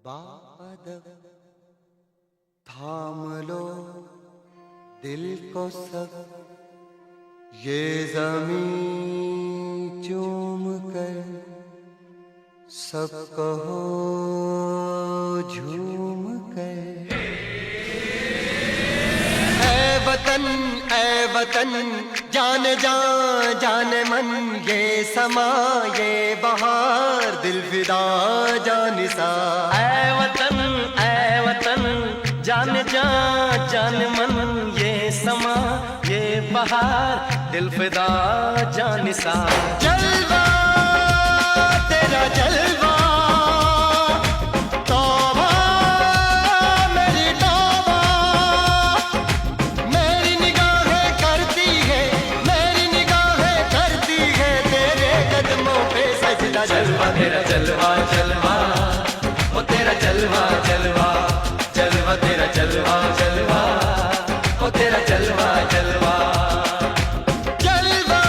बादल थाम लो दिल को सब, ये ज़मीं चूम कर सब कहो झूम कर। ऐ वतन जान जान जान मन, ये समा ये बहार दिल फिदा जानिसा। ऐ वतन जान जान जान मन, ये समा ये बहार दिल फिदा जानिसा। जलवा तेरा जलवा, तौबा मेरी तौबा, मेरी निगाहें करती है, मेरी निगाहें करती है तेरे कदमों पे सजदा। जलवा तेरा जलवा जलवा, ओ तेरा जलवा जलवा, जलवा तेरा जलवा जलवा, ओ तेरा जलवा जलवा। जलवा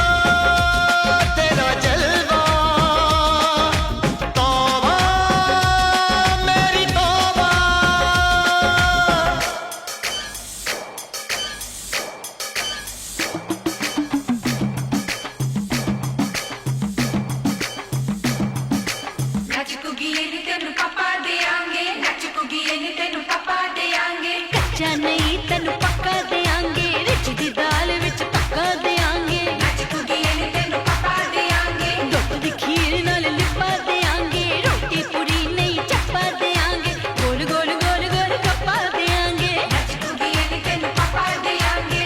तेरा जलवा, तौबा मेरी तौबा। नच कुगिए नी तेनू पापा देंगे, नच कुगिए नी तेनू पापा देंगे। कच्चा नहीं तेनू पक्का देंगे, रिच दी दाल विच पक्का देंगे। नच कुगिए नी तेनू पापा देंगे, दुध दी खीर नाल लिपा देंगे। रोटी पूरी नहीं चप्पा देंगे, गोल गोल गोल गोल गप्पा देंगे। नच कुगिए नी तेनू पापा देंगे।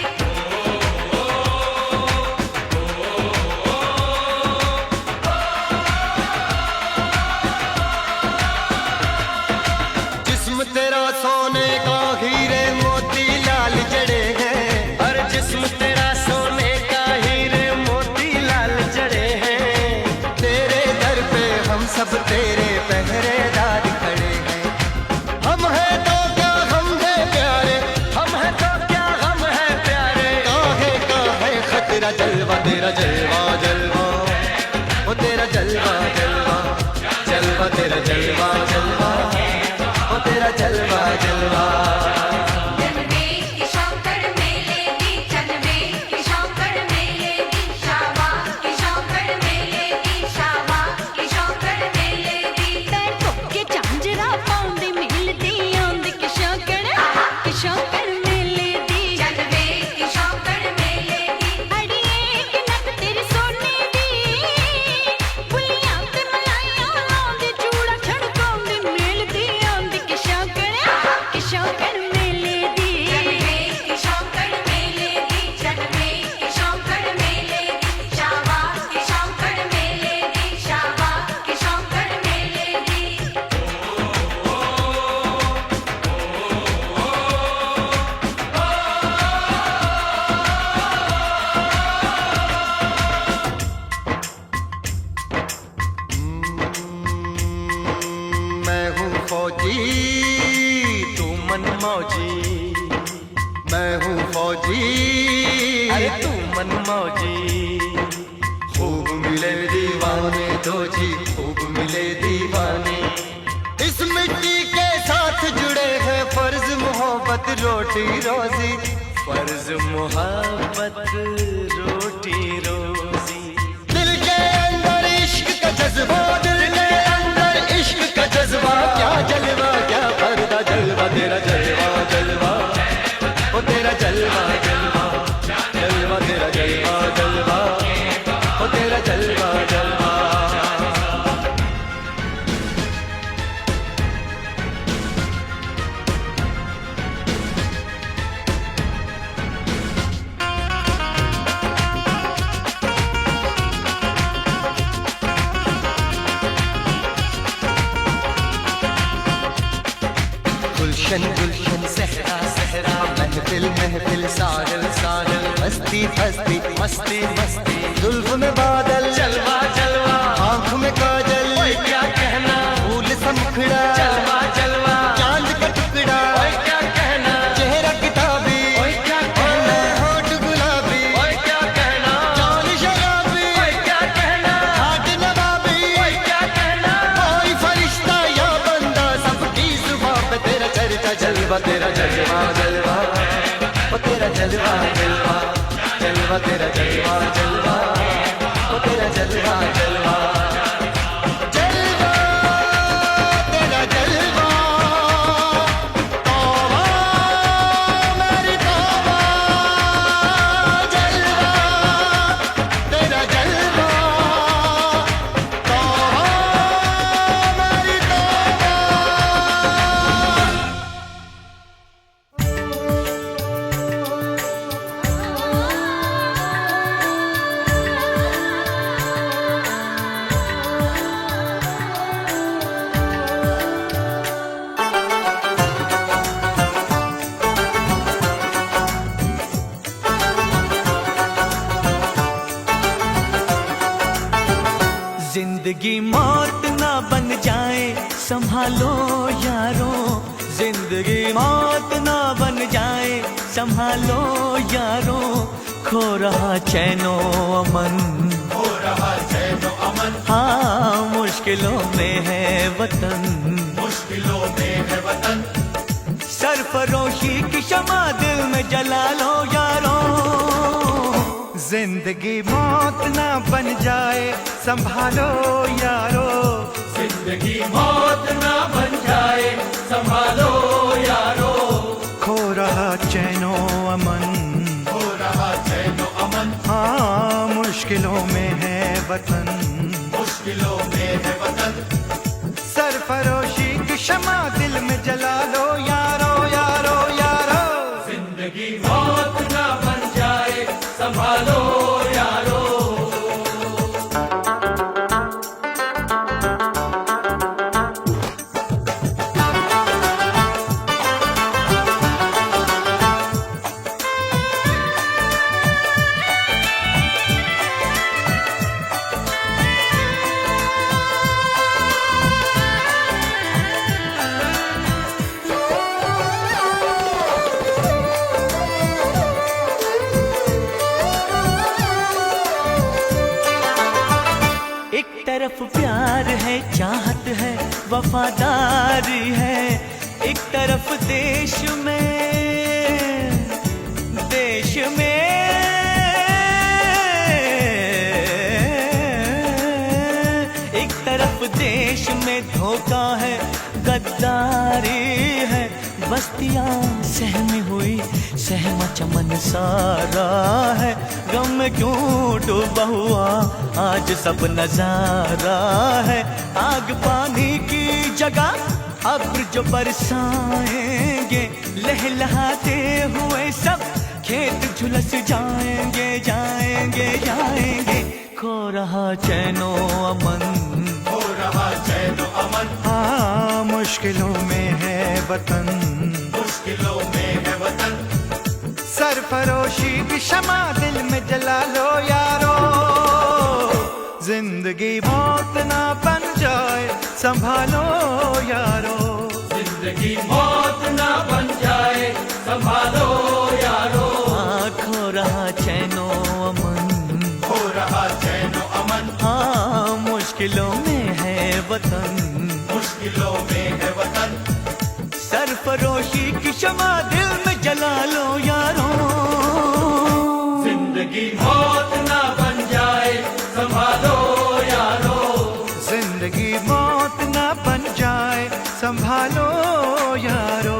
जिस्म तेरा सोने का हीरे मोती लाल जड़े हैं, और जिस्म तेरा सोने का हीरे मोती लाल जड़े हैं। तेरे दर पे हम सब तेरे पहरेदार खड़े हैं। हम हैं तो क्या हम है प्यारे, हम हैं तो क्या हम है प्यारे। काहे का है खतरा। जलवा तेरा जलवा जलवा, ओ तेरा जलवा जलवा, जलवा तेरा जलवा जलवा, ओ तेरा जलवा जलवा। जनवे की शौकड़ मेले दी, जनवे की शौकड़ मेले दी, शावा की शौकड़ मेले दी, शावा की शौकड़ मेले दी। पैर धोके झांजरा पाउंदी मिलदी आंदी कि शौकड़ मेले दी। जनवे की शौकड़ मेले दी, अड़िए कि नक तेरी सोने दी, बुलियां ते मलाइयां लाउंदी, चूड़ा छड़काउंदी मिलदी आंदी कि शौकड़ मेले दी। जनवे की शौकड़ मेले दी, जनवे की शौकड़ मेले दी, शावा की शौकड़ मेले दी, शावा की शौकड़ मेले दी। मैं हूँ फौजी, तू मन मौजी, मैं हूँ फौजी, अरे तू मन मौजी। खूब मिले दीवाने दो जी, खूब मिले दीवाने। इस मिट्टी के साथ जुड़े हैं फर्ज मोहब्बत रोटी रोजी। फर्ज मोहब्बत रोटी रोजी। दिल के अंदर इश्क का जज्बा, दिल के अंदर इश्क का जज्बा। क्या जलवा क्या पर्दा, जलवा तेरा जलवा जलवा, ओ तेरा जलवा जलवा, जलवा तेरा जलवा जलवा, ओ तेरा जलवा जलवा। गुलशन गुलशन सहरा सहरा, महफिल महफिल साहिल साहिल, मस्ती मस्ती मस्ती मस्ती, जुल्फ में बादल, जलवा जलवा, आंख में काजल, ओए क्या कहना, फूल सा मुखड़ा, जलवा जलवा, चांद का टुकड़ा, ओए क्या कहना, चेहरा किताबी, ओए क्या कहना, होठ गुलाबी, ओए क्या कहना, चाल शराबी, ओए क्या कहना, हाथ नवाबी, ओए क्या कहना, कोई फरिश्ता या बंदा सबकी जलवा तेरा जलवा जलवा ओ तेरा जलवा जलवा जलवा तेरा जलवा जलवा ओ तेरा जलवा जलवा जलवा तेरा जलवा तौबा मेरी तौबा जलवा तेरा जलवा तौबा मेरी तौबा जिंदगी मौत ना बन जाए संभालो यारो, जिंदगी मौत ना बन जाए संभालो यारो, खो रहा चैनो अमन, हो रहा चैनो अमन, हाँ मुश्किलों में है वतन, मुश्किलों में है वतन, सरफरोशी की शमा दिल में जला लो यारो। जिंदगी मौत ना बन जाए संभालो यारो, जिंदगी मौत ना बन जाए संभालो यारो, खो रहा चैनो अमन, हो रहा चैनो अमन, हाँ मुश्किलों में है वतन, मुश्किलों में है वतन, सरफरोशी की शमा दिल में जला लो यारो यारो यारो। जिंदगी मौत ना बन जाए संभालो यारो। एक तरफ प्यार है, चाहत है, वफादारी है, एक तरफ देश में एक तरफ देश में धोखा है, गद्दारी है, बस्तियां सहमी हुई सहमा चमन सारा है, गम में क्यों डूबा हुआ आज सब नजारा है, आग पानी की जगह अब्र जो बरसाएंगे, लहलहाते हुए सब खेत झुलस जाएंगे जाएंगे जाएंगे, खो रहा चैनो अमन, हो रहा चैनो अमन, हाँ मुश्किलों में है वतन, मुश्किलों में है वतन, सरफरोशी की शमा दिल में जला लो यारो। जिंदगी मौत ना बन जाए संभालो यारो, जिंदगी मौत ना बन जाए संभालो यारो, खो रहा चैनो अमन, हो रहा चैनो अमन, हाँ मुश्किलों में है वतन, मुश्किलों में है वतन, सरफरोशी की शमा दिल में जला लो यारो। जिंदगी मौत ना बन जाए संभालो यारो, जिंदगी मौत ना बन जाए संभालो यारो।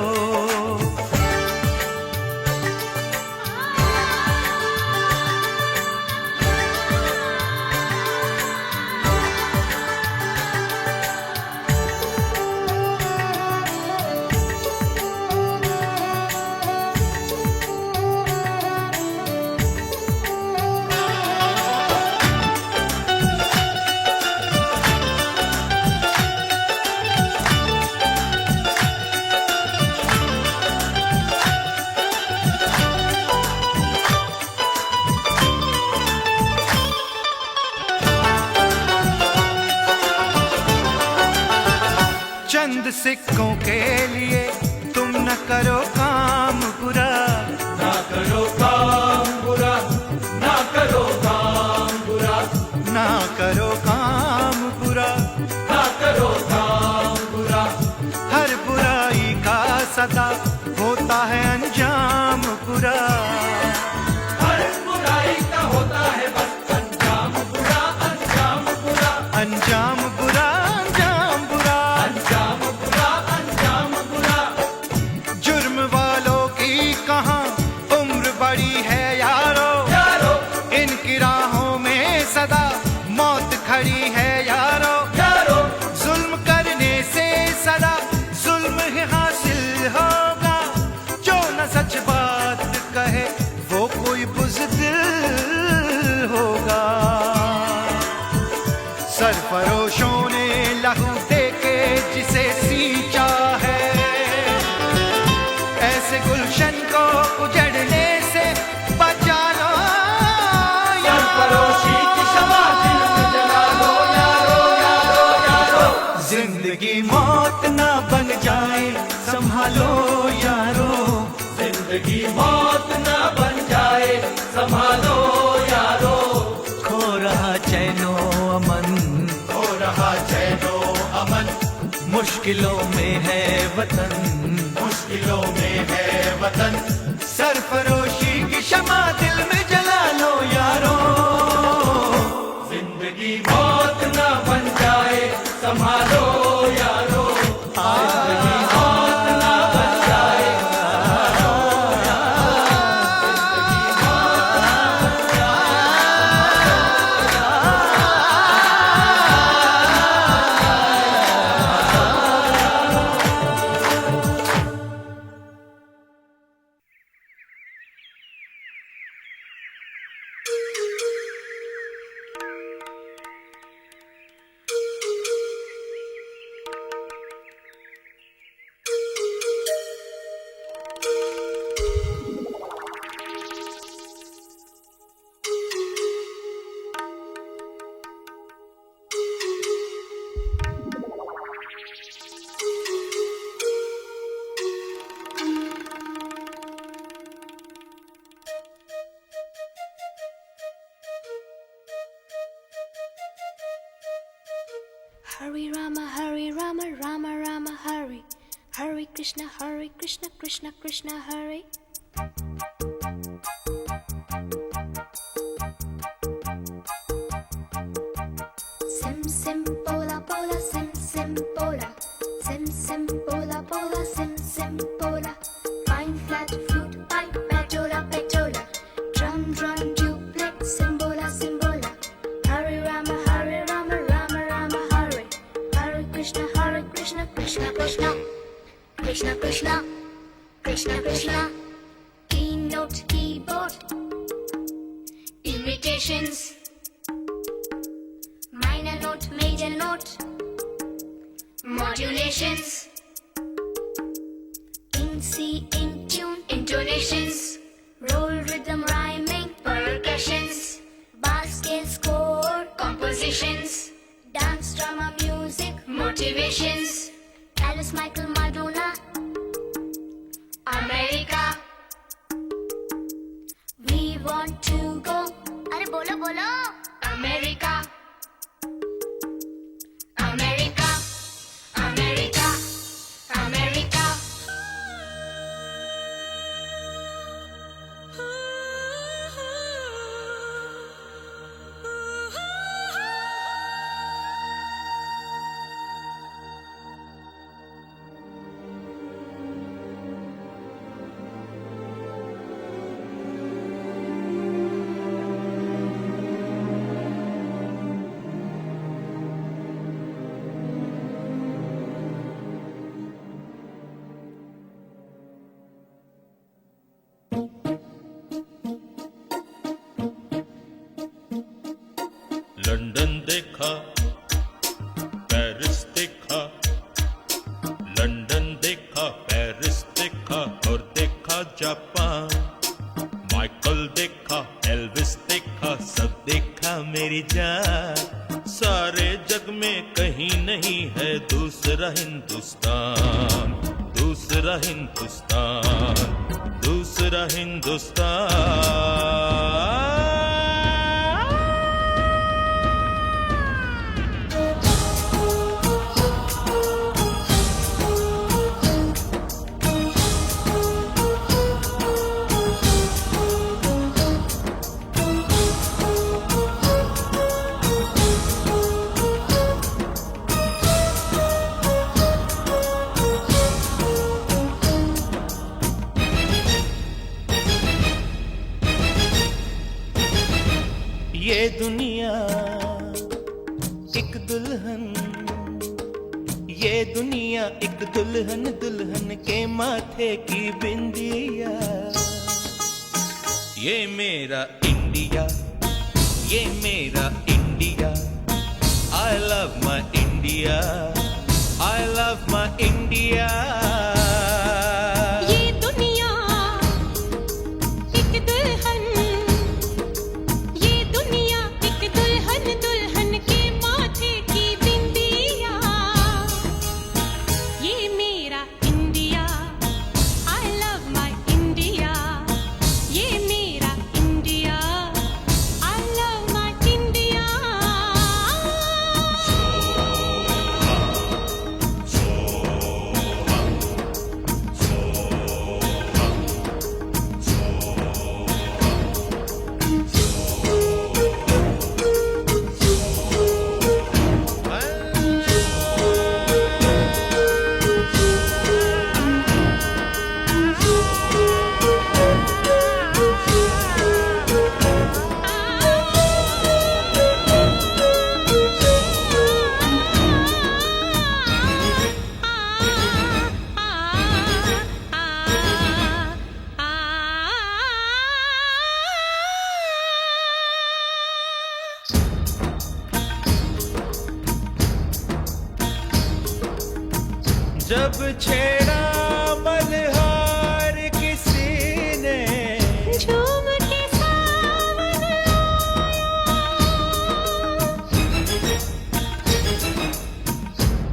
चंद सिक्कों के लिए तुम न करो काम बुरा, ना करो काम बुरा, ना करो काम बुरा, ना करो काम बुरा, ना करो काम बुरा, हर बुराई का सदा होता है अंजाम बुरा। हर बुराई का होता है बस अंजाम बुरा, अंजाम बुरा, अंजाम बुरा, अंजाम बुरा, अंजाम बुरा, अंजाम बुरा। जुर्म वालों की कहाँ उम्र बड़ी है यारो, यारो इनकी राहों में सदा मौत खड़ी है यारो। यारो जुल्म करने से सदा जुल्म ही हासिल होगा, जो न सच बात कहे वो कोई बुज़दिल होगा। सरफरोशों ने लहू दे के जिसे सींचा है, ऐसे गुलशन को उजड़ने से बचा लो सरफरोशी की शमा दिल में जला लो यारो, यारो, यारो। जिंदगी मौत ना बन जाए संभालो यारो, जिंदगी मौत न बन जाए संभालो यारो। खो रहा चैनो अमन, हो रहा चैनो अमन, मुश्किलों में है वतन, मुश्किलों में है वतन। सरफरोशी की शमा दिल में जला लो यारो। जिंदगी मौत न बन जाए संभालो यारो, जिंदगी मौत न बन जाए Hare Rama, Rama Rama, Hare. Hare Krishna, Krishna Krishna, Hare. Sim sim pola pola, sim sim pola. Sim sim pola pola, sim sim pola. Fine flat flute, pipe, petola petola. Drum drum duplex, simbola simbola. Hare Rama, Rama Rama, Hare. Hare Krishna, Krishna Krishna. Krishna Krishna, Krishna Krishna. Keynote keyboard. Imitations. Minor note, major note. Modulations. In C, in tune, intonations. Roll rhythm, rhyming, percussions. Bass scale, score, compositions. Dance, drama, music, motivations. Alice, Michael, Madonna. America. We want to go. अरे बोलो बोलो. America. America. America. America. London देखा, Paris देखा, London देखा, Paris देखा और देखा Japan. Michael देखा, एल्विस देखा, सब देखा मेरी जान। सारे जग में कहीं नहीं है दूसरा हिंदुस्तान, दूसरा हिंदुस्तान, दूसरा हिंदुस्तान। एक दुल्हन दुल्हन के माथे की बिंदिया। ये मेरा इंडिया, ये मेरा India. I love my India, I love my India। ये दुनिया एक दुल्हन, ये दुनिया एक दुल्हन दुल्हन के माथे की बिंदिया। ये मेरा India, I love my India। ये मेरा India, I love my India। जब छेड़ा मल्हार किसी ने, झूम के सावन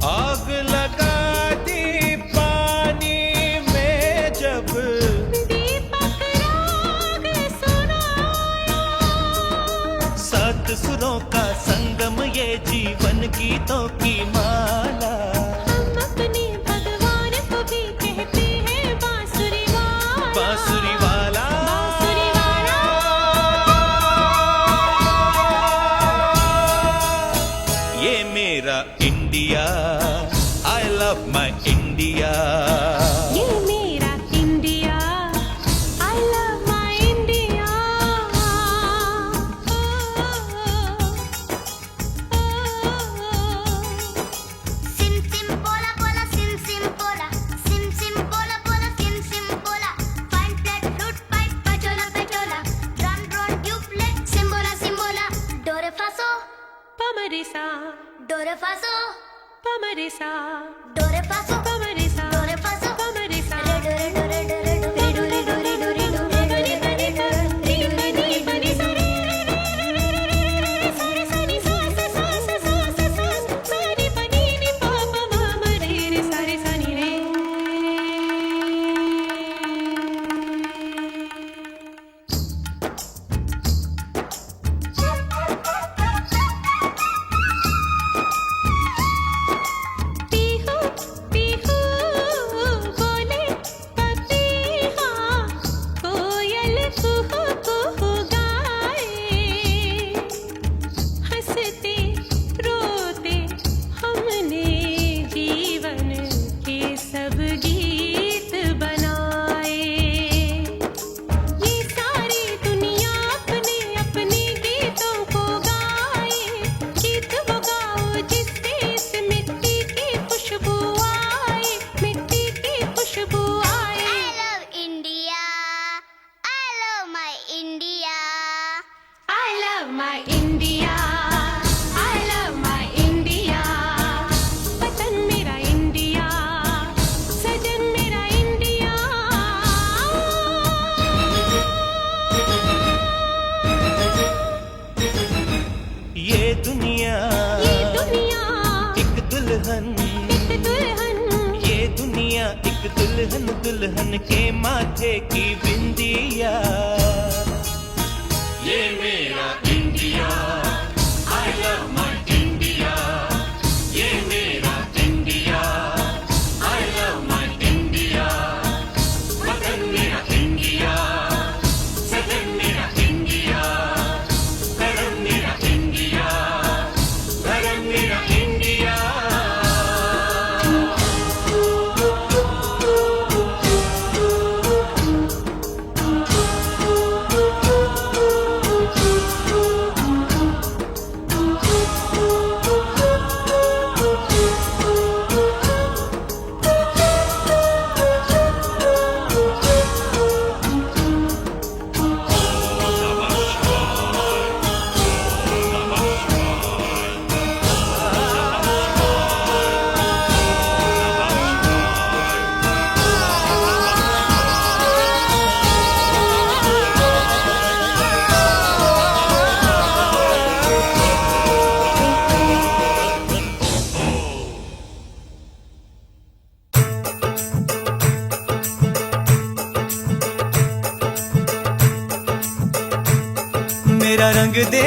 आग लगा दी पानी में जब, दीपक राग सुनाया। सात सुरों का संगम ये जीवन गीतों की माला। हम अपने भगवान को भी कहते हैं बांसुरी वाला, बांसुरी वाला। बांसुरी वाला। ये मेरा India, I love my India। ये मेरा India, I love my India। Sim sim bola bola sim sim bola bola sim sim bola fine flat flute pipe pachola pachola drum drum tublet simbola simbola do re fa so पमरिसा, do re fa so पमरिसा, do re fa so पमरिसा, do re fa so पमरिसा। re do re do re do re do re do re do re do re do re do re do re do re do re do re do re Pihu Pihu बोले पपीहा, कोयल कुहू कुहू गाए। हंसते रोते हमने जीवन के सब गीत बनाए। ये सारी दुनिया अपने अपने गीतों को गाए। गीत वो गाओ जिससे इस मिट्टी की खुशबू आए, मिट्टी की खुशबू आए। I love India. I love my India. I love my India, I love my India। वतन मेरा इंडिया, सजन मेरा इंडिया। ये दुनिया ये दुनिया एक दुल्हन, एक दुल्हन, ये दुनिया एक दुल्हन दुल्हन के माथे की बिंदिया। ये मेरा India, I love my India। ये मेरा India, I love my India। वतन मेरा इंडिया, सजन मेरा इंडिया, धर्म मेरा इंडिया, धर्म मेरा इंडिया। मेरा रंग दे,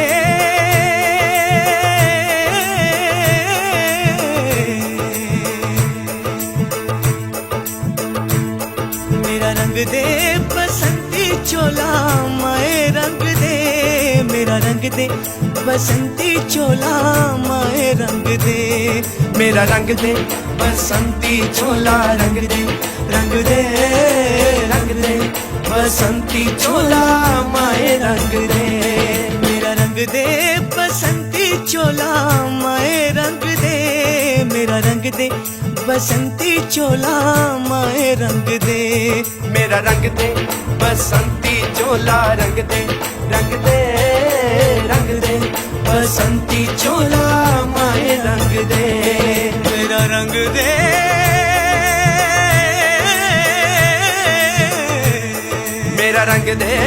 मेरा रंग दे बसंती चोला माए रंग दे, मेरा रंग दे बसंती चोला माए रंग दे, मेरा रंग दे बसंती चोला रंग दे, रंग दे रंग दे बसंती चोला माए रंग दे, मेरा रंग दे बसंती चोला माए रंग दे, मेरा रंग दे बसंती चोला माए रंग दे, मेरा रंग दे बसंती चोला रंग दे, रंग दे रंग दे बसंती चोला माए रंग दे, मेरा रंग दे, मेरा रंग दे,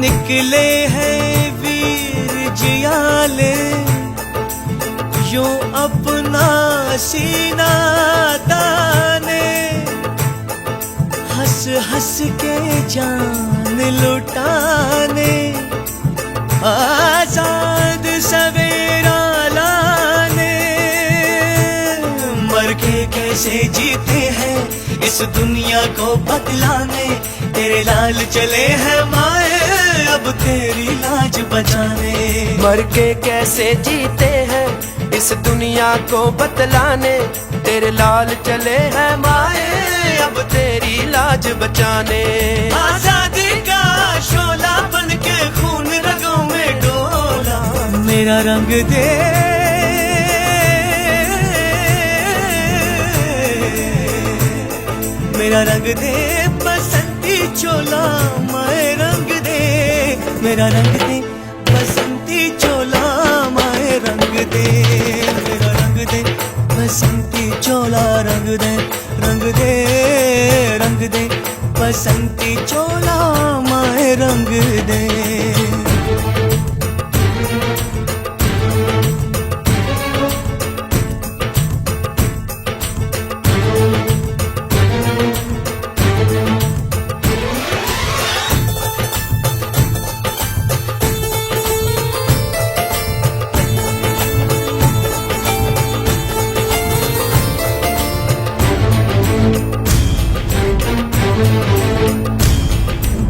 निकले हैं वीर जियाले यो अपना सीना ताने, हंस हंस के जान लुटाने, आजाद सवेरा लाने, मर के कैसे जीते हैं इस दुनिया को बदलाने, तेरे लाल चले हैं माए अब तेरी लाज बचाने, मर के कैसे जीते हैं इस दुनिया को बतलाने, तेरे लाल चले हैं माए अब तेरी लाज बचाने, आजादी का शोला बन के खून रगों में डोला, मेरा रंग दे, मेरा रंग दे बसंती चोला माए रंग दे, मेरा रंग दे बसंती चोला माए रंग दे, मेरा रंग दे बसंती चोला रंग दे, रंग दे रंग दे बसंती चोला माए रंग दे।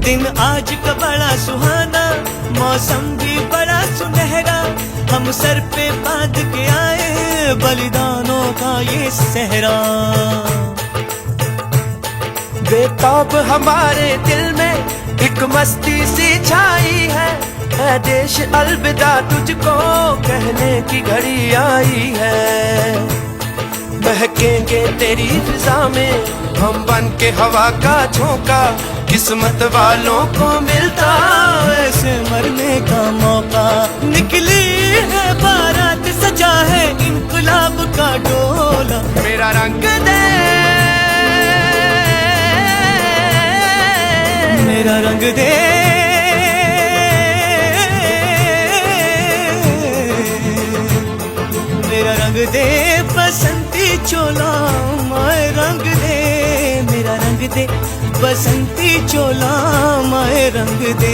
दिन आज का बड़ा सुहाना, मौसम भी बड़ा सुनहरा, हम सर पे बांध के आए बलिदानों का ये सहरा, बेताब हमारे दिल में एक मस्ती सी छाई है, ऐ देश अलविदा तुझको कहने की घड़ी आई है, महकेंगे तेरी फिजा में हम बन के हवा का झोंका, किस्मत वालों को मिलता ऐसे मरने का मौका, निकली है बारात सजा है इनकलाब का डोला, मेरा रंग दे, मेरा रंग दे, मेरा रंग दे बसंती चोला माए रंग दे, मेरा रंग दे बसंती चोला माए रंग दे,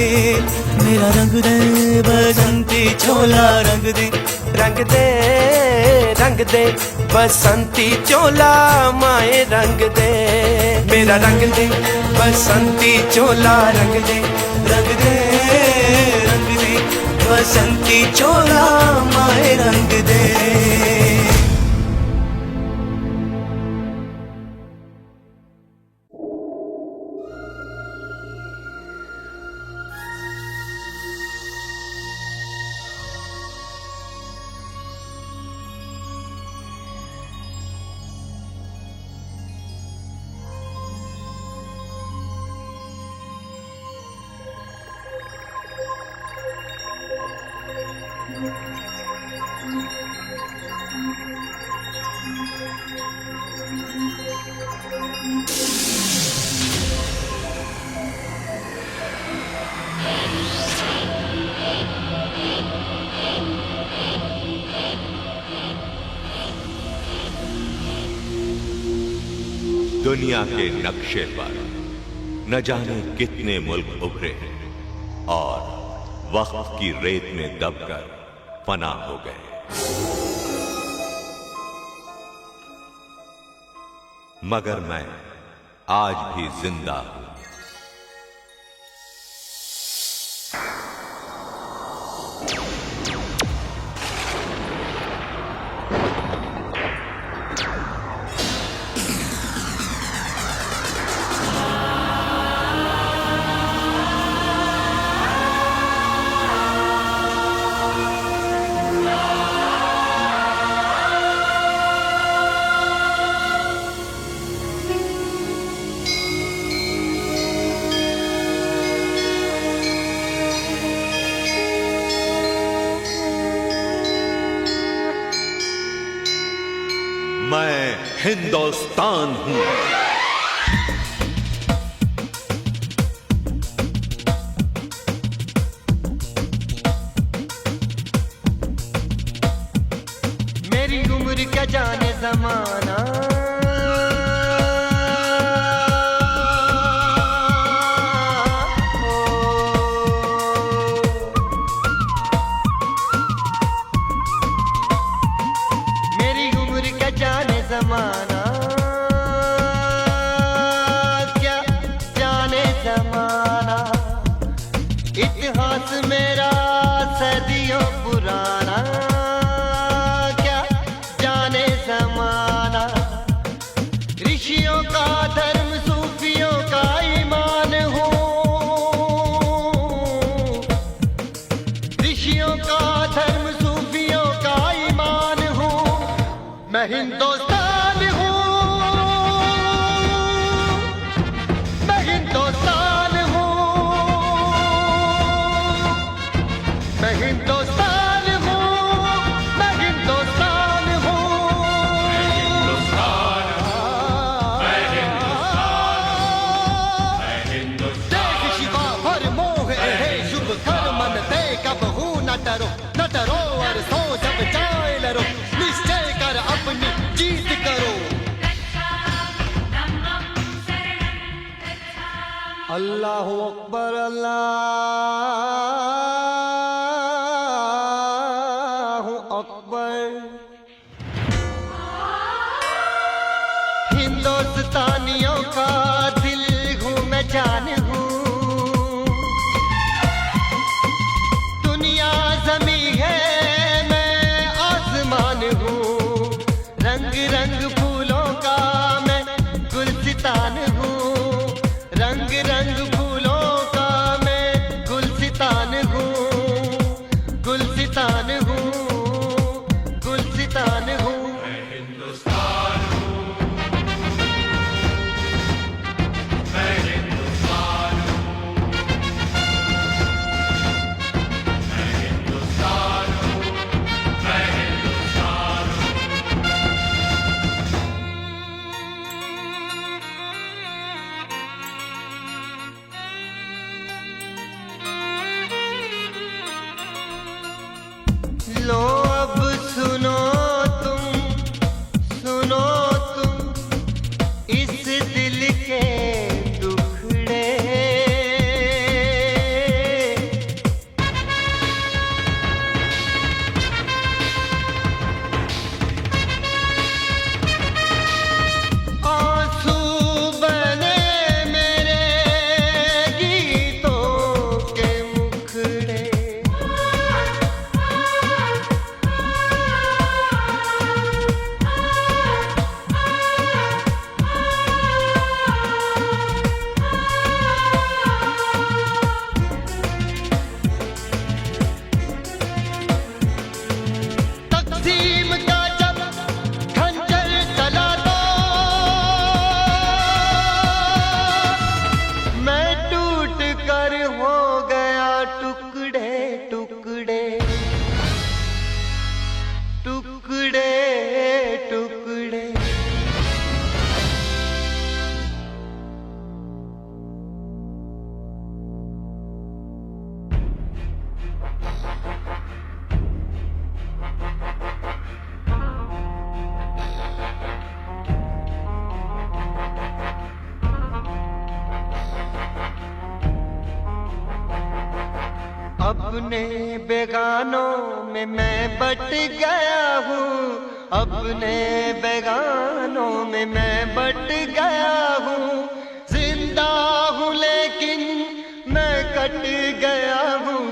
मेरा रंग दे बसंती चोला रंग दे, रंग दे रंग दे बसंती चोला माए रंग दे, मेरा रंग दे बसंती चोला रंग दे, रंग दे रंग दे बसंती चोला माए रंग दे। दुनिया के नक्शे पर न जाने कितने मुल्क उभरे हैं और वक्त की रेत में दबकर फना हो गए। मगर मैं आज भी जिंदा हूं। मैं हिंदुस्तान हूं। मेरी उम्र क्या जाने जमाना, मेरी उम्र क्या जाने जमाना, क्या जाने जमाना। इतिहास मेरा सदियों पुराना, क्या जाने जमाना। ऋषियों का धर्म सूफियों का ईमान हो, ऋषियों का धर्म सूफियों का ईमान हो। मैं हिंदुस्तान हूँ, मैं हिंदुस्तान हूँ, मैं हिंदुस्तान हूँ, मैं हिंदुस्तान हूँ। देख शिवा भर मोह है शुभ कर मन ते कबहू न डरो, न डरो और सो जब जाए लरो। निश्चय कर अपनी जीत करो। अल्लाह अकबर, अल्लाह अकबर। हिंदुस्तानियों का दिल हूँ मैं, जान हूँ। दुनिया जमी है मैं आसमान हूँ। रंग रंग फूलों का मैं गुलसितान हूँ। रंग रंग फूलों का मैं गुलसितान हूँ। गुलसितान हूँ, गुलसितान हूँ। लो अब सुनो तुम, सुनो तुम इस दिल के दुखड़े। आंसू बने मेरे गीतों के मुखड़े। तक़सीम का जब खंजर चला तो मैं टूट कर हो गया टुकड़े टुकड़े, टुकड़े टुकड़े। अपने बेगानों में मैं बट गया हूँ, अपने बेगानों में मैं बट गया हूँ। जिंदा हूँ लेकिन मैं कट गया हूँ,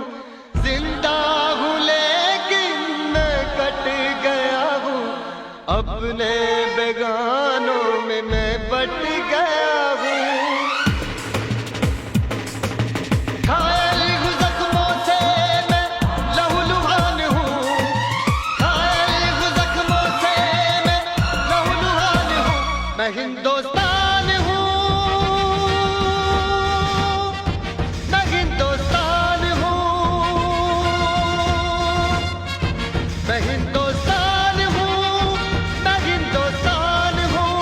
जिंदा हूँ लेकिन मैं कट गया हूँ। अपने बेगानों में मैं बट गया हूँ। घायल हूँ जख्मों से मैं लहूलुहान हूँ, घायल हूँ जख्मों से मैं लहूलुहान हूँ। मैं हिंदुस्तान हूँ, मैं हिंदुस्तान हूँ, मैं हिंदुस्तान हूँ, मैं हिंदुस्तान हूँ।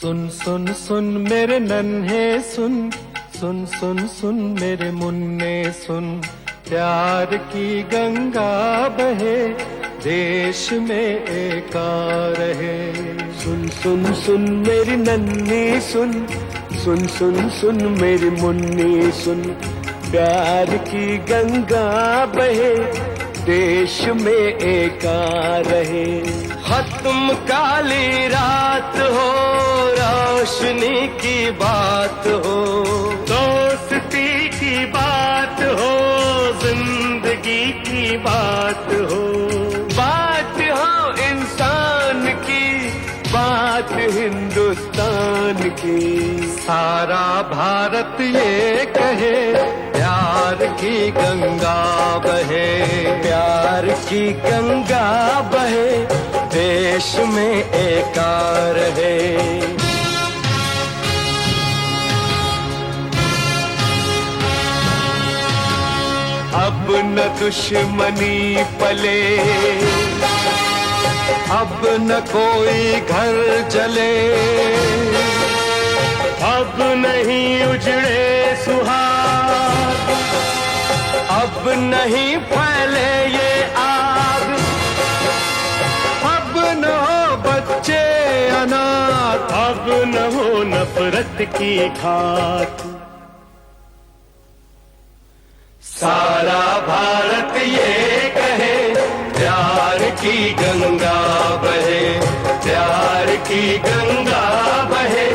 सुन सुन सुन मेरे नन्हे सुन, सुन सुन सुन मेरे मुन्ने सुन। प्यार की गंगा बहे देश में एका रहे। सुन सुन सुन मेरी नन्ही सुन, सुन सुन सुन मेरी मुन्नी सुन। प्यार की गंगा बहे देश में एका रहे। खत्म काली रात हो, रोशनी की बात हो, दोस्ती की बात हो, जिंदगी की बात हो। बात हो इंसान की, बात हिंदुस्तान की। सारा भारत ये कहे प्यार की गंगा बहे, प्यार की गंगा बहे देश में एका रहे। अब न दुश्मनी पले, अब न कोई घर जले, अब नहीं उजड़े सुहाग, अब नहीं फैले ये आग, अब न हो बच्चे अनाथ, अब न हो नफरत की घात। सारा भारत ये कहे प्यार की गंगा बहे, प्यार की गंगा बहे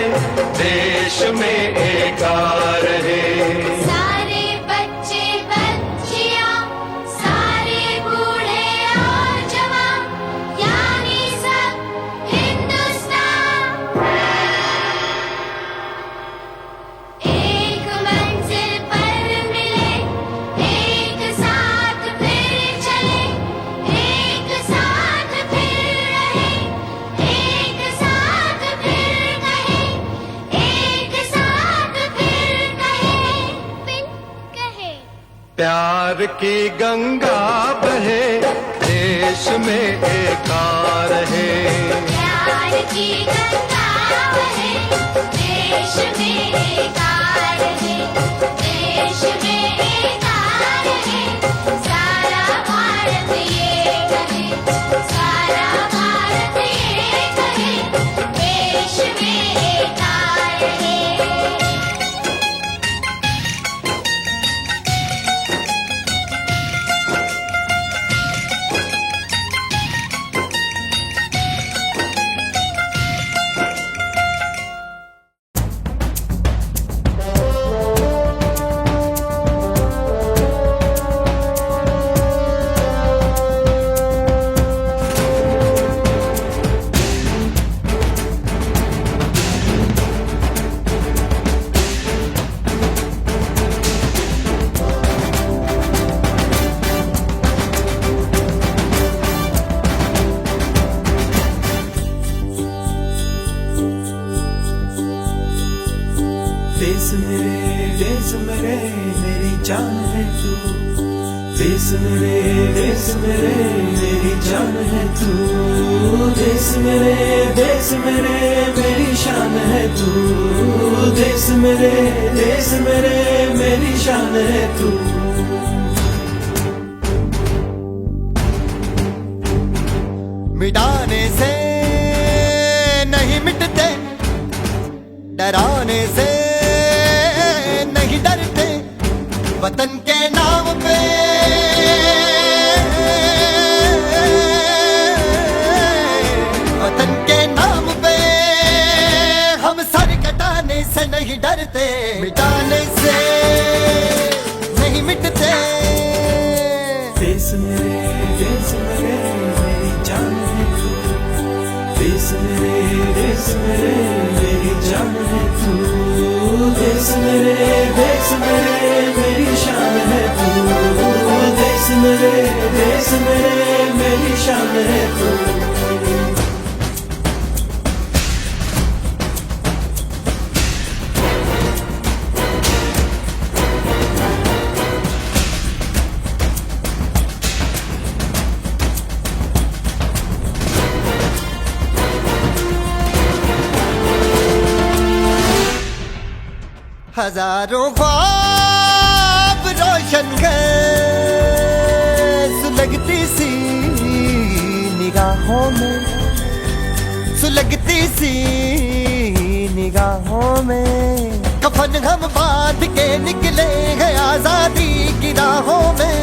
देश में एका रहे। सारे बच्चे बच्चियां, सारे बूढ़े और जवान, यानी सब हिंदुस्तान। एक मंजिल पर मिले, एक साथ फिर चले, एक साथ फिर रहे, एक साथ फिर कहे, एक साथ फिर कहे। प्यार की गंगा बहे देश में एका रहे। प्यार की गंगा बहे देश में एका रहे, देश में एका रहे। सारा भारत ये कहे, सारा भारत ये कहे, देश में एका रहे। मेरे मेरी जान है तू, देश मेरे मेरी जान है तू, देश मेरे मेरी शान है तू, देश मेरे मेरी शान है तू। मिटाने से नहीं मिटते, डराने से नहीं डरते, वतन के नाम पे वतन के नाम पे हम सर कटाने से नहीं डरते, मिटाने से नहीं मिटते। देश मेरे मेरी जान है तू, देश मेरे मेरी जान है तू, देश मेरे मेरी शान है तू, देश मेरे मेरी शान है तू। हजारों ख्वाब रोशन गए सुलगती सी निगाहों में, सुलगती सी निगाहों में। कफन हम बांध के निकले हैं आजादी की राहों में,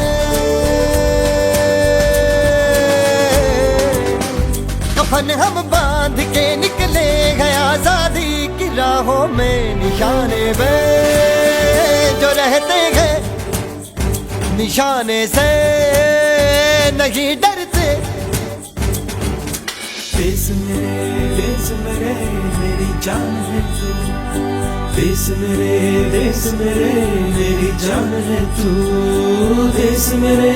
कफन हम बांध के निकले हैं आजादी की राहों में। निशाने पे जो रहते हैं निशाने से नहीं डरते। देश मेरे मेरी जान है तू, देश मेरे मेरी जान है तू, देश मेरे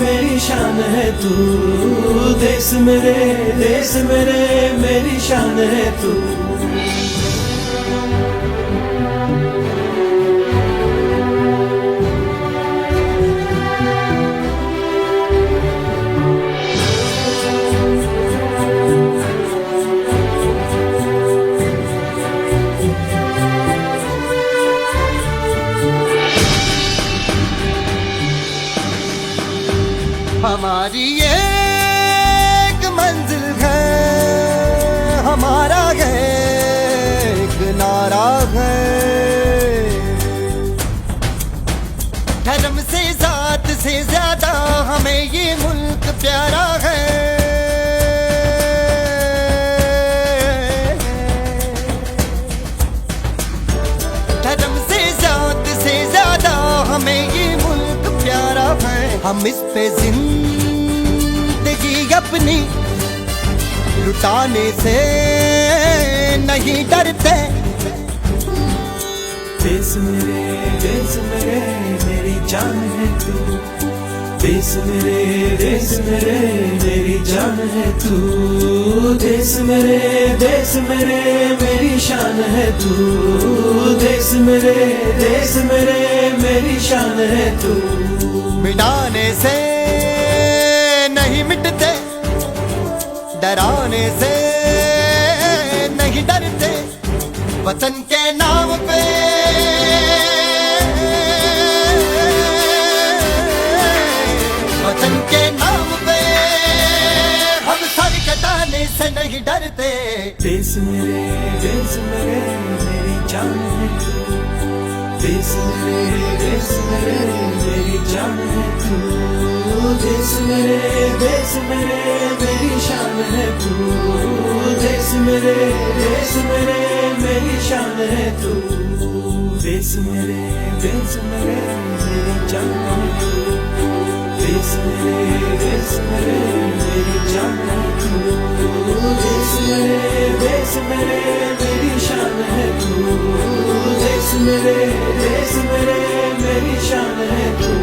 मेरी शान है तू, देश मेरे मेरी शान है तू। हमारी एक मंजिल है, हमारा एक नारा है। धर्म से जात से ज्यादा हमें ये मुल्क प्यारा है। धर्म से जात से ज्यादा हमें ये मुल्क प्यारा है। हम इस पे जिंदगी अपनी लुटाने से नहीं डरते। देश मेरे मेरी जान है तू, देश मेरे मेरी जान है तू, देश मेरे मेरी शान है तू, देश मेरे मेरी शान है तू। मिटाने से नहीं मिटते, डराने से नहीं डरते, वतन के नाम पे वतन के नाम पे हम सर कटाने से नहीं डरते। देश मेरे मेरी जान है तू, देश मेरे मेरी जान है तू, देश मेरे मेरी शान है तू, देश मेरे मेरी शान है तू। देश मेरे मेरी जान है तू, देश मेरे मेरी जान है तू, देश मेरे मेरी शान है तू, देश मेरे मेरी शान है तू।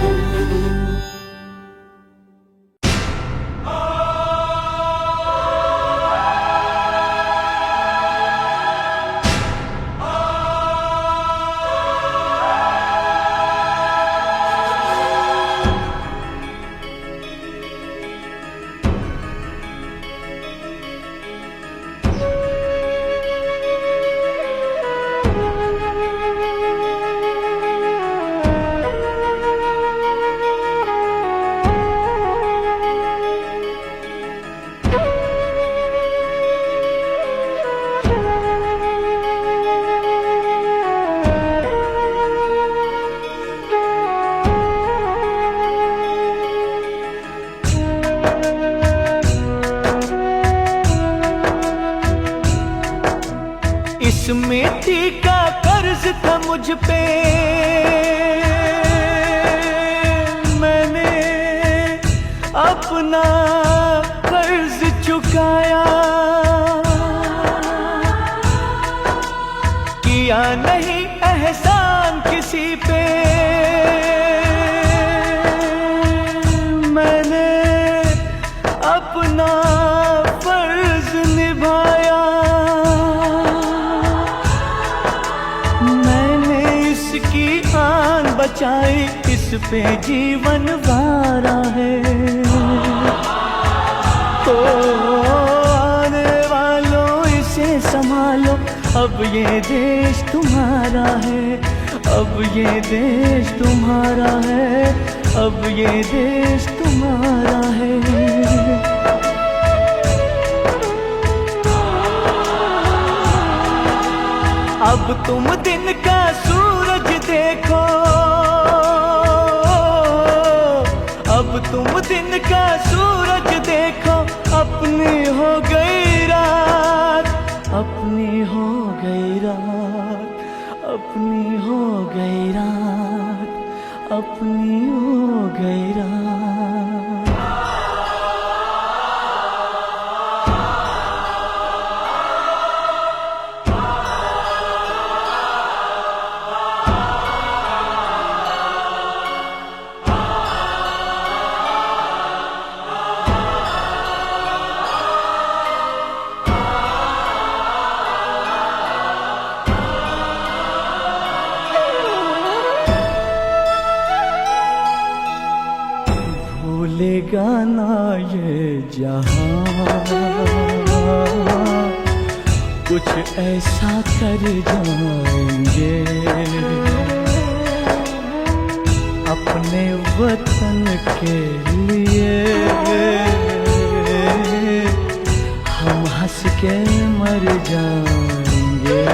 मुझ पे मैंने अपना कर्ज चुकाया, किया नहीं एहसान किसी पे मैंने अपना फर्ज निभाया। मैंने इसकी आन बचाई, इस पे जीवन वारा है। तो आने वालों इसे संभालो, अब ये देश तुम्हारा है, अब ये देश तुम्हारा है, अब ये देश तुम्हारा है। अब तुम दिन का सूरज देखो, अब तुम दिन का सूरज देखो, अपनी हो गई रात, अपनी हो गई रात, अपनी हो गई रात, अपनी हो गई रात। भूलेगा ना ये जहां, कुछ ऐसा कर जाएंगे, अपने वतन के लिए हम हंस के मर जाएंगे।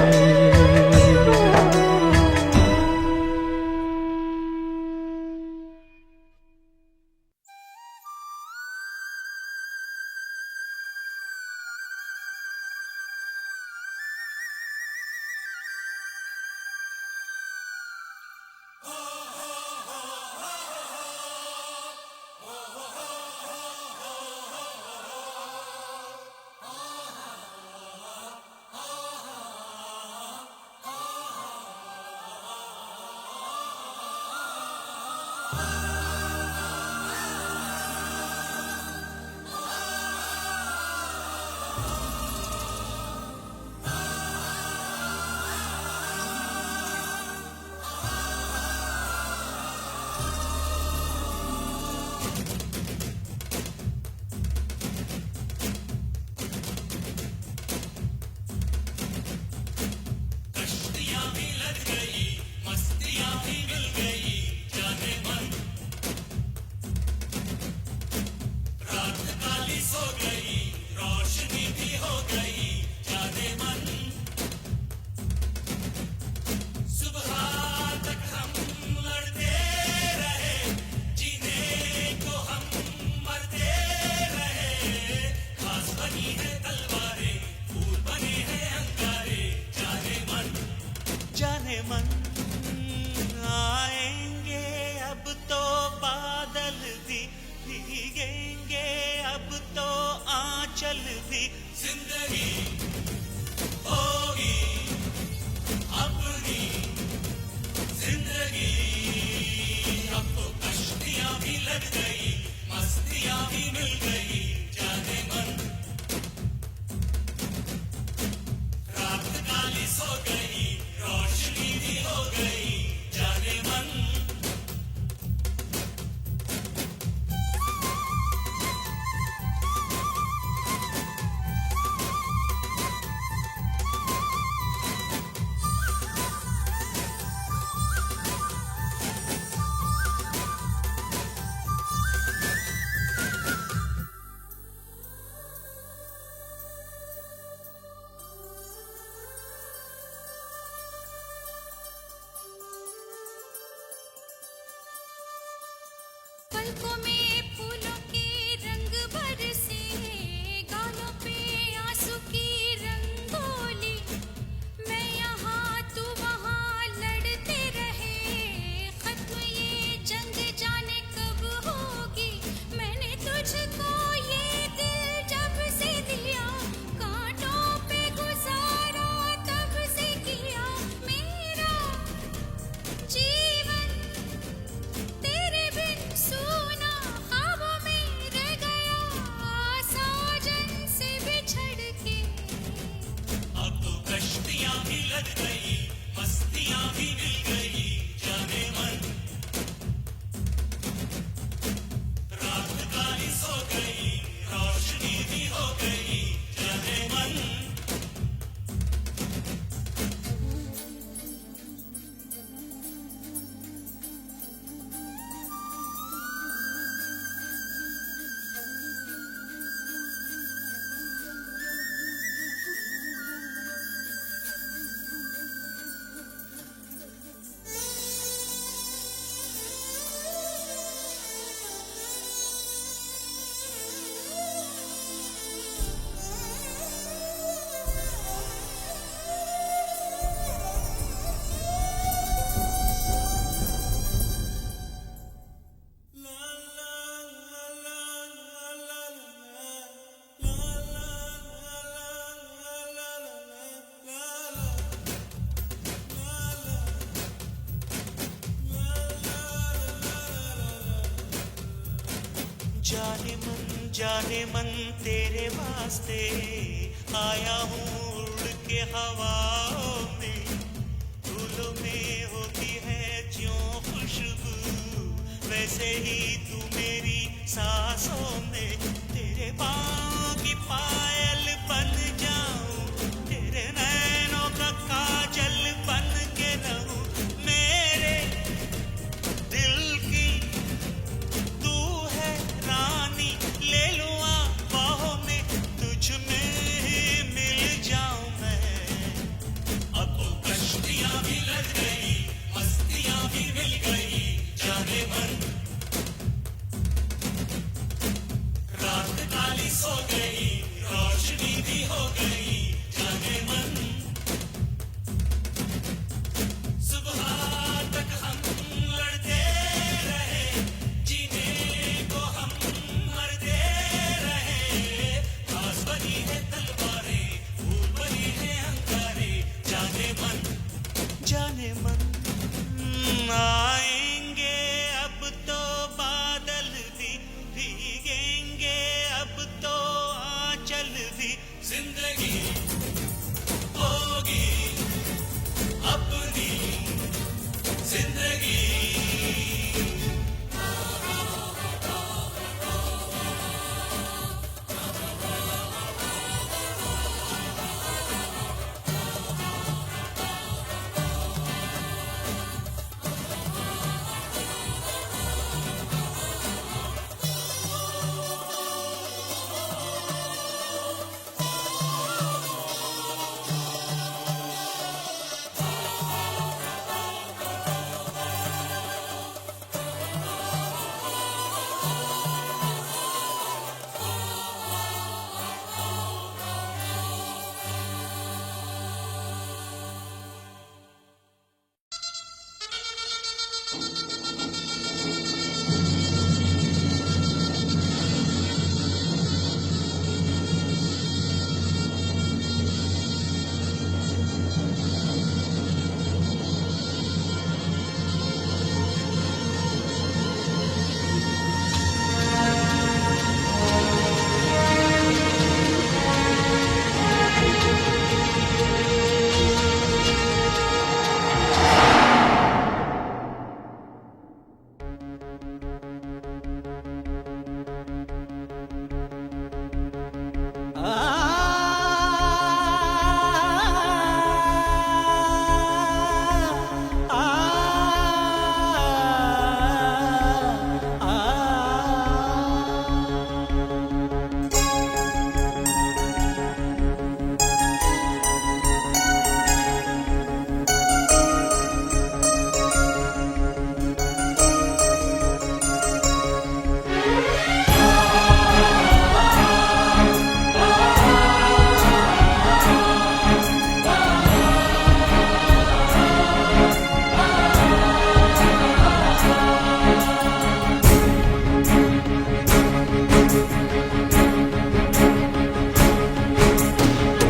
जाने मन तेरे वास्ते आया हूँ उड़ के हवाओं में, फूलों में होती है ज्यों खुशबू, वैसे ही तू मेरी सांसों में। तेरे पाँव की पायल बन जाऊं, तेरे नैनों का काजल बन के रहूं, मेरे दिल की तू है रानी, ले लूं बाहों में, तुझ में ही मिल जाऊं मैं। अब तो कश्तियां भी लग गई, मस्तियां भी मिल गई, जाने मन रात काली सो गई, रोशनी भी हो गई, जाने मन सुबह तक हम लड़ते रहे, जीने को हम मरते रहे, घास बनी है तलवारें, फूल बनी है अंगारे, जाने मन आएंगे अब तो बादल भी, भीगेंगे अब तो आंचल भी, जिंदगी होगी अपनी जिंदगी।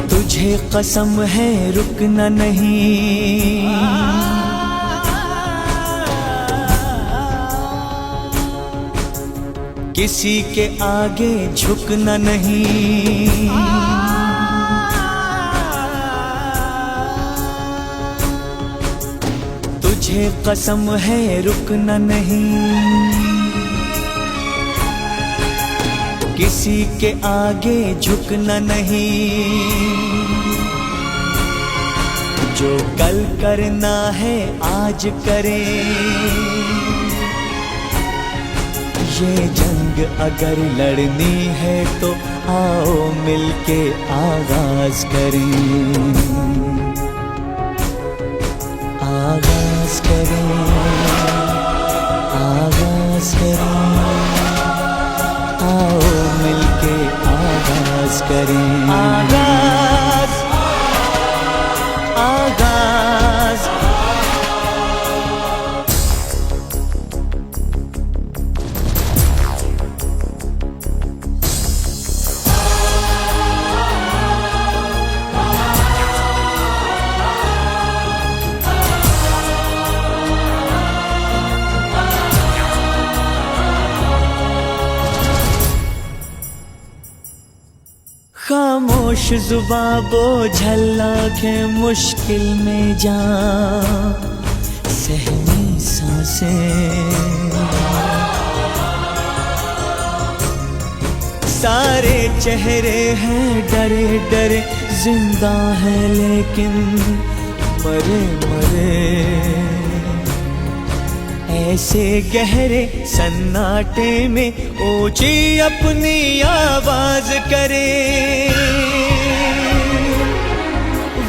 तुझे कसम है रुकना नहीं, किसी के आगे झुकना नहीं, तुझे कसम है रुकना नहीं, किसी के आगे झुकना नहीं, जो कल करना है आज करें, ये जंग अगर लड़नी है तो आओ मिलके आगाज करें, आगाज करें, आगाज करें, आओ मिलके आगाज करें, आगाज आगाज। खामोश जुबा बोझल लाखें मुश्किल में जा सहमी सांसें सारे चेहरे हैं डरे डरे जिंदा है लेकिन मरे मरे ऐसे गहरे सन्नाटे में ऊंची अपनी आवाज करे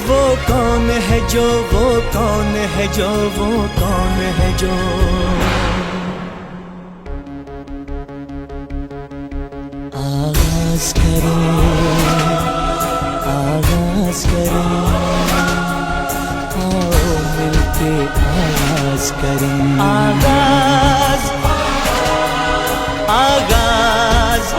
वो कौन है जो वो कौन है जो वो कौन है जो आगाज करे आओ मिलके आगाज करें आगाज आगाज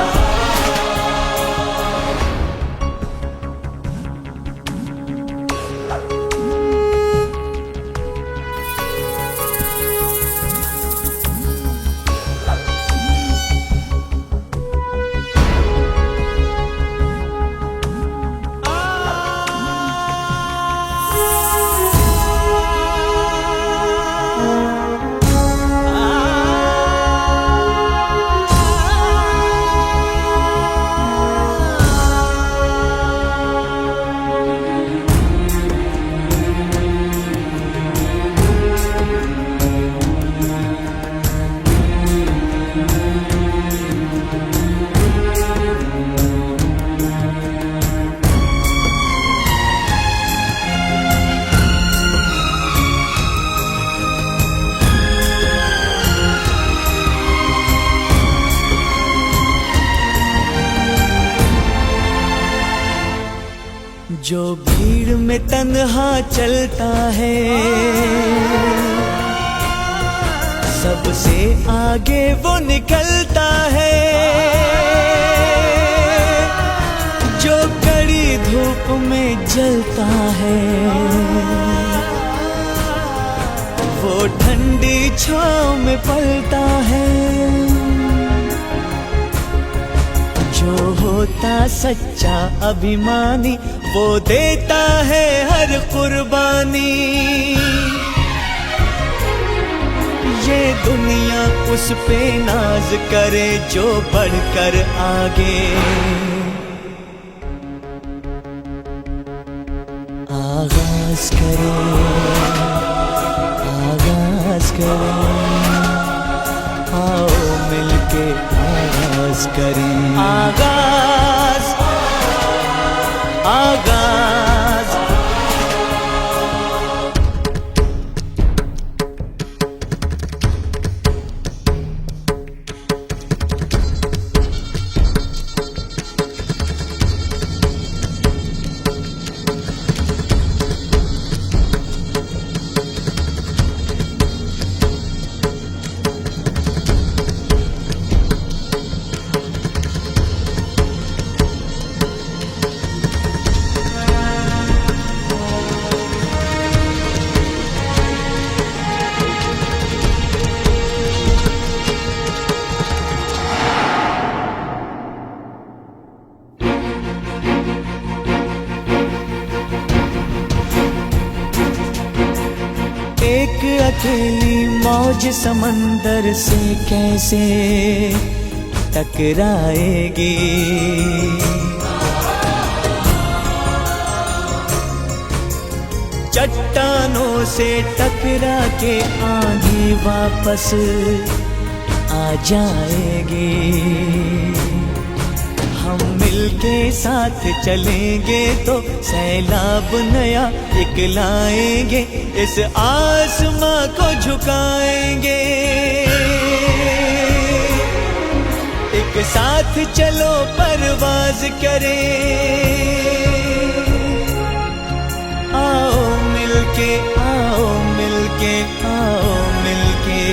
जो भीड़ में तन्हा चलता है सबसे आगे वो निकलता है जो कड़ी धूप में जलता है वो ठंडी छांव में पलता है जो होता सच्चा अभिमानी वो देता है हर कुर्बानी ये दुनिया उस पे नाज करे जो बढ़कर आगे आगाज करे आओ मिलके आगाज करें आगाज आगाज एक अकेली मौज समंदर से कैसे टकराएगी चट्टानों से टकरा के आंधी वापस आ जाएगी हम मिलके साथ चलेंगे तो सैलाब नया एक लाएंगे इस आसमां को झुकाएंगे एक साथ चलो परवाज करें आओ मिलके आओ मिलके आओ मिलके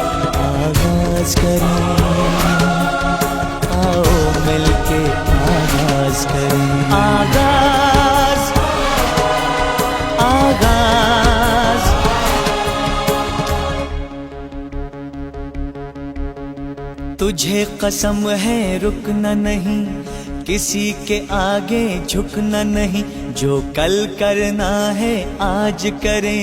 आगाज करें आओ मिलके आगाज करें आगाज आगाज तुझे कसम है रुकना नहीं, किसी के आगे झुकना नहीं, जो कल करना है आज करें।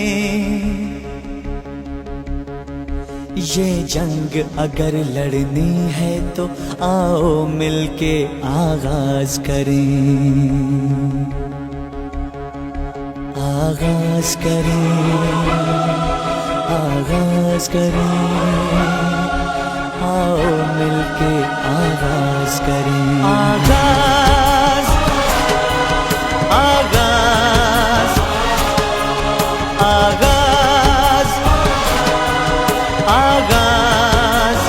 ये जंग अगर lड़नी है तो आओ मिलके आगाज करें, आगाज करें, आगाज करें, आओ मिलके आगाज करें। आगाज, आगाज, आगाज, आगाज।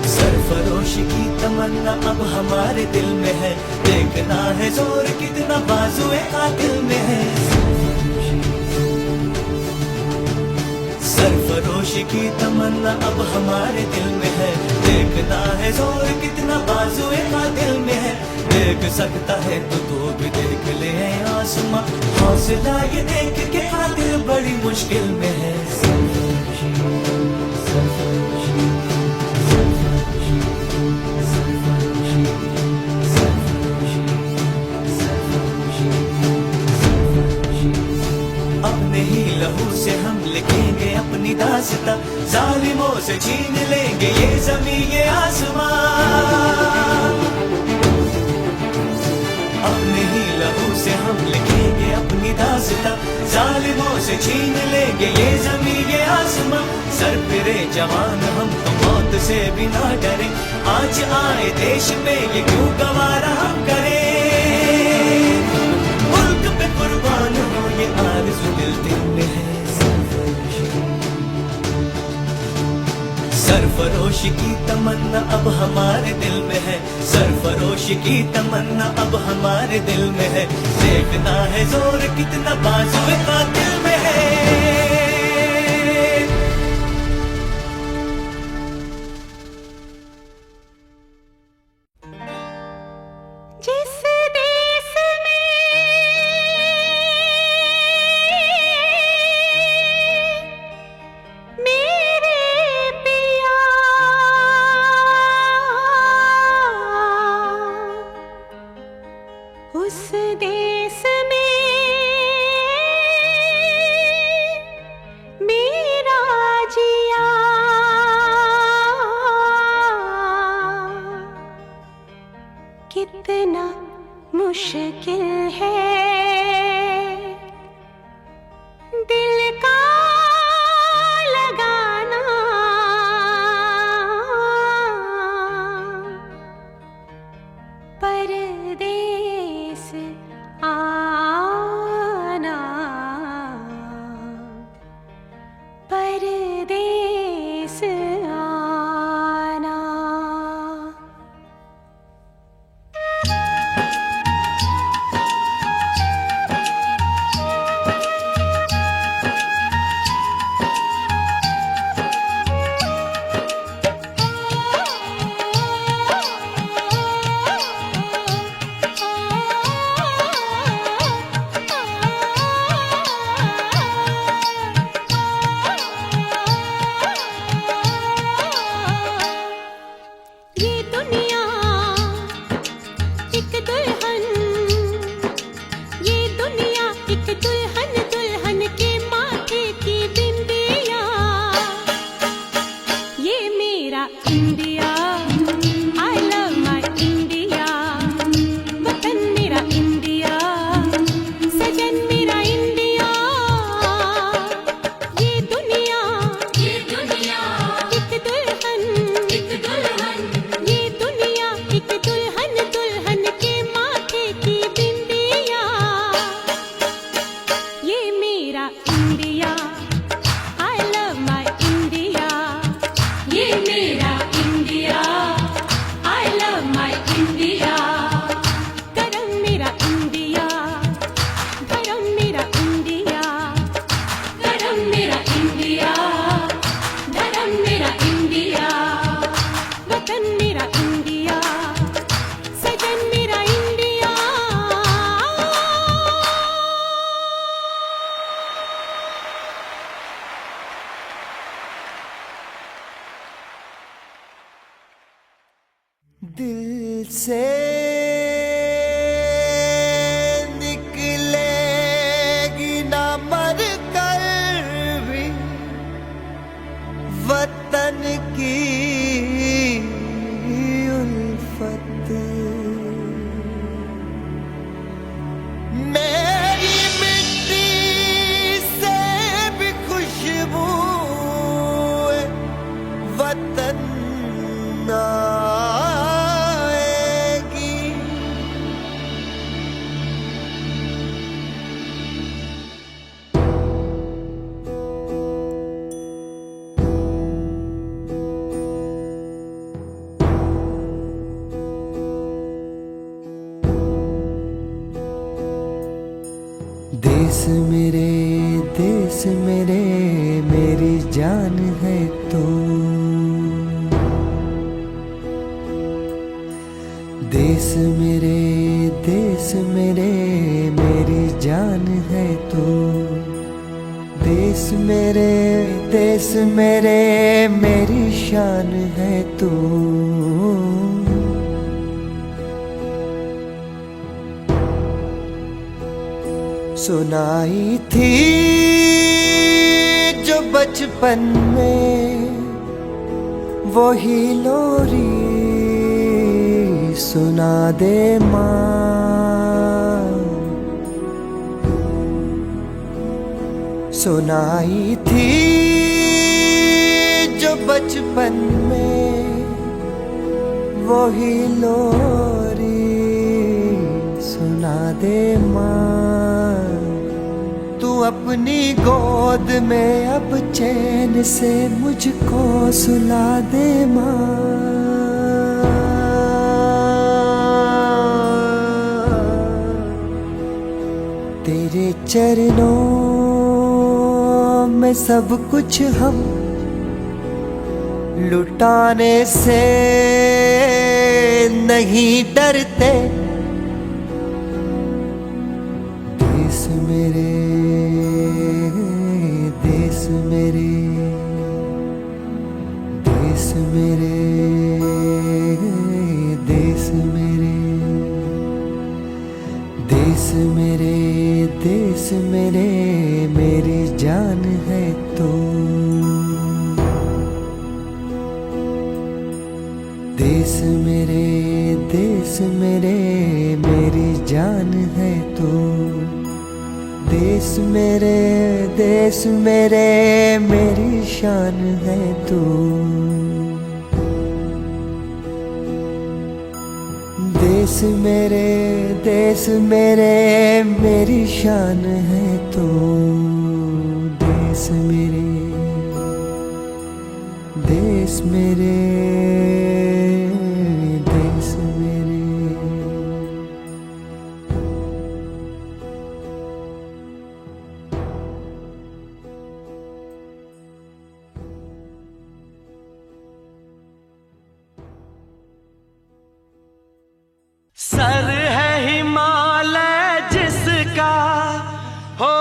सरफरोशी की तमन्ना अब हमारे दिल में है, देखना है जोर कितना बाजुए कातिल में है। सरफरोशी की तमन्ना अब हमारे दिल में है, देखना है जोर कितना बाजुए कातिल में है। देख सकता है तो भी देख ले आसमां, हौसला ये देख के कातिल बड़ी मुश्किल में है। अपने ही लहू से हम लिखेंगे अपनी दास्तां, जालिमों से छीन लेंगे ये ज़मीं ये आसमां। अपने ही लहू से हम लिखेंगे अपनी दास्तां, जालिमों से छीन लेंगे ये ज़मीं ये आसमां। सर फिरे जवान हम तो मौत से भी ना डरे, आज आए देश पे ये क्यों गवारा हम करें। मुल्क पे कुर्बान हो ये आरज़ू दिल में है। सरफरोशी की तमन्ना अब हमारे दिल में है, सरफरोशी की तमन्ना अब हमारे दिल में है। देखना है जोर कितना बाजुए कातिल में है। जिस देश में मेरे पिया उस देश में दिल से निकलेगी ना मर कर भी वतन की उल्फत। मेरी मिट्टी से भी खुशबू वतन आएगी। देश मेरे मेरी जान है तो। देश मेरे मेरी जान है तो। देश मेरे मेरी शान है तो। सुनाई थी जो बचपन में वही लोरी सुना दे माँ। सुनाई थी जो बचपन में वही लोरी सुना दे माँ। तू अपनी गोद में अब चैन से मुझको सुला दे माँ। तेरे चरणों में सब कुछ हम लुटाने से नहीं डरते। देश मेरे देश मेरे देश मेरे देश मेरे देश मेरे देश मेरे मेरी जान है तो। देश मेरे मेरी जान है तो। देश मेरे मेरी शान है तो। देश मेरे मेरी शान है तो। देश मेरे देश मेरे देश मेरे। सर है हिमालय जिसका हो,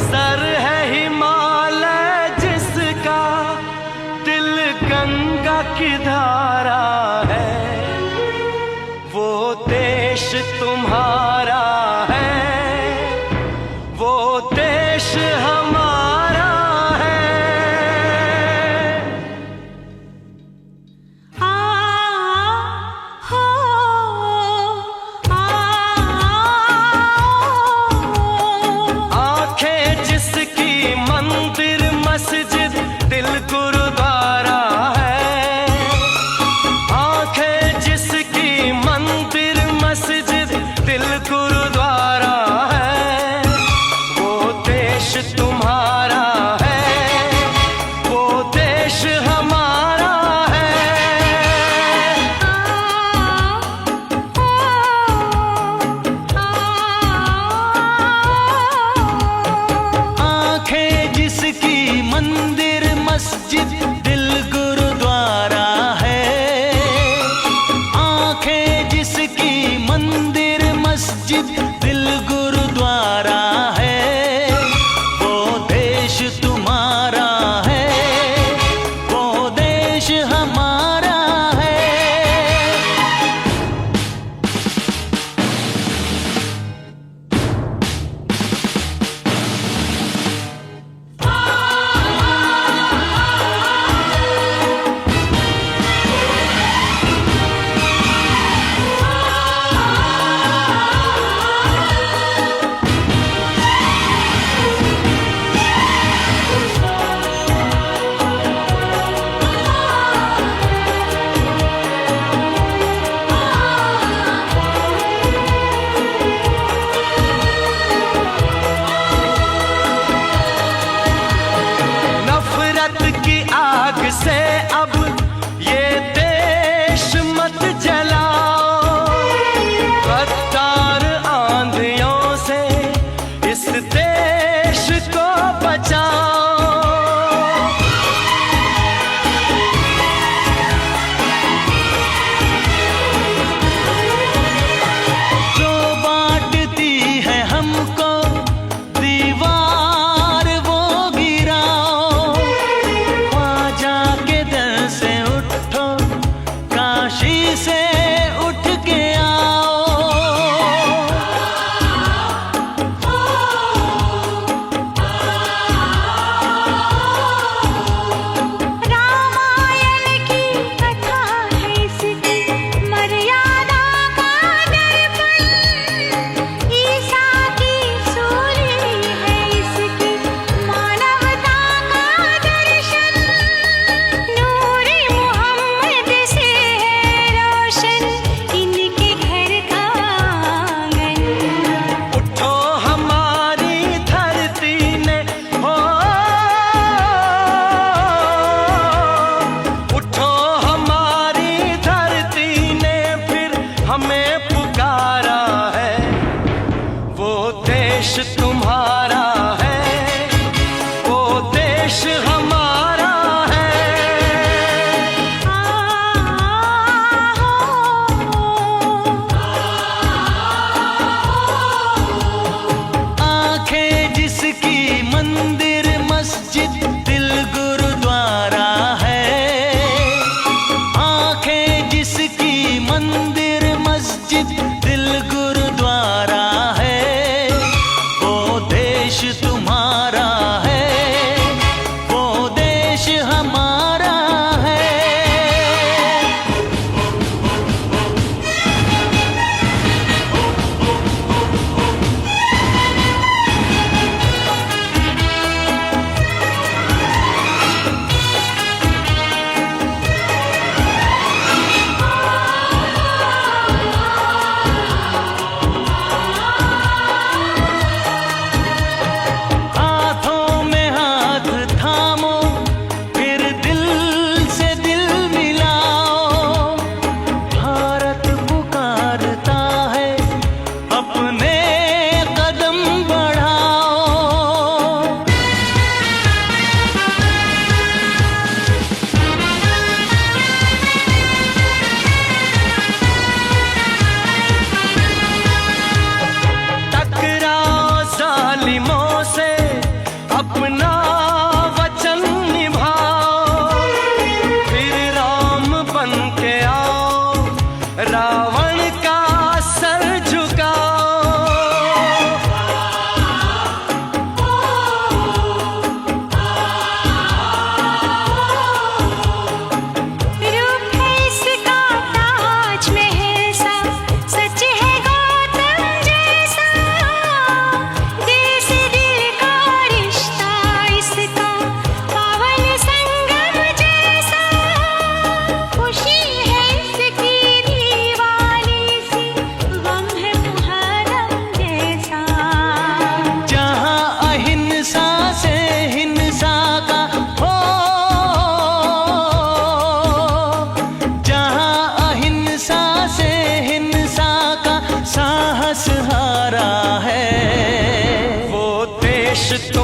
सर है हिमालय जिसका, दिल गंगा की धारा है। वो देश तुम्हारा है, वो देश हमारा है। आंखें जिसकी मंदिर मस्जिद दिल गुरुद्वारा है। आंखें जिसकी मंदिर मस्जिद दिल गुरुद्वारा है। वो देश तुम्हारा है, वो देश हमारा है। आंखें जिसकी मंदिर मस्जिद दिल गुरुद्वारा है। आंखें जिसकी मंदिर मस्जिद दिल गुरुद्वारा है। वो देश तुम्हारा है, देश तुम्हारा है, वो देश हमारा है। आंखें जिसकी मंदिर मस्जिद दिल गुरुद्वारा है, आंखें जिसकी मंदिर मस्जिद दिल गुरुद्वारा है, वो देश तुम्हारा है, वो देश हमारा है। हाथों में हाथ थामो, फिर दिल से दिल मिलाओ। भारत पुकारता है, अपने कदम बढ़ाओ। टकराओ जालिमों से, अपना वचन निभाओ। फिर राम बन के आओ, रावण का सर झुकाओ। रूप है इसका ताजमहल सा, सच है गौतम जैसा। दिल से दिल का रिश्ता इसका, पावन संगम जैसा। खुशी है इसकी दीवाली सी, गम है मुहर्रम जैसा। जहाँ अहिंसा से हिंसा का हो, जहाँ अहिंसा से हिंसा का साहस हारा है, वो देश तो